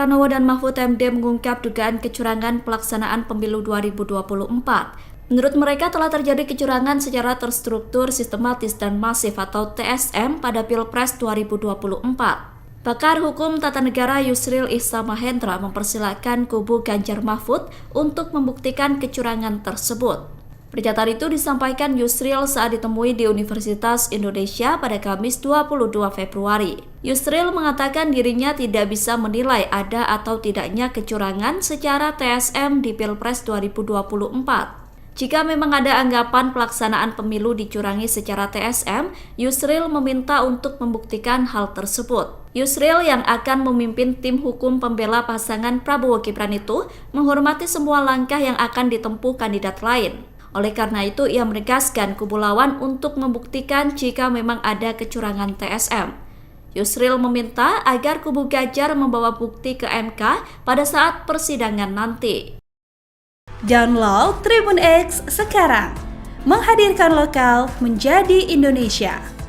Pranowo dan Mahfud MD mengungkap dugaan kecurangan pelaksanaan pemilu 2024. Menurut mereka telah terjadi kecurangan secara terstruktur, sistematis, dan masif atau TSM pada Pilpres 2024. Pakar Hukum Tata Negara Yusril Ihsa Mahendra mempersilahkan kubu Ganjar Mahfud untuk membuktikan kecurangan tersebut. Pernyataan itu disampaikan Yusril saat ditemui di Universitas Indonesia pada Kamis 22 Februari. Yusril mengatakan dirinya tidak bisa menilai ada atau tidaknya kecurangan secara TSM di Pilpres 2024. Jika memang ada anggapan pelaksanaan pemilu dicurangi secara TSM, Yusril meminta untuk membuktikan hal tersebut. Yusril yang akan memimpin tim hukum pembela pasangan Prabowo Gibran itu menghormati semua langkah yang akan ditempuh kandidat lain. Oleh karena itu, ia menegaskan kubu lawan untuk membuktikan jika memang ada kecurangan TSM. Yusril meminta agar kubu Ganjar membawa bukti ke MK pada saat persidangan nanti. Download Tribun X sekarang, menghadirkan lokal menjadi Indonesia.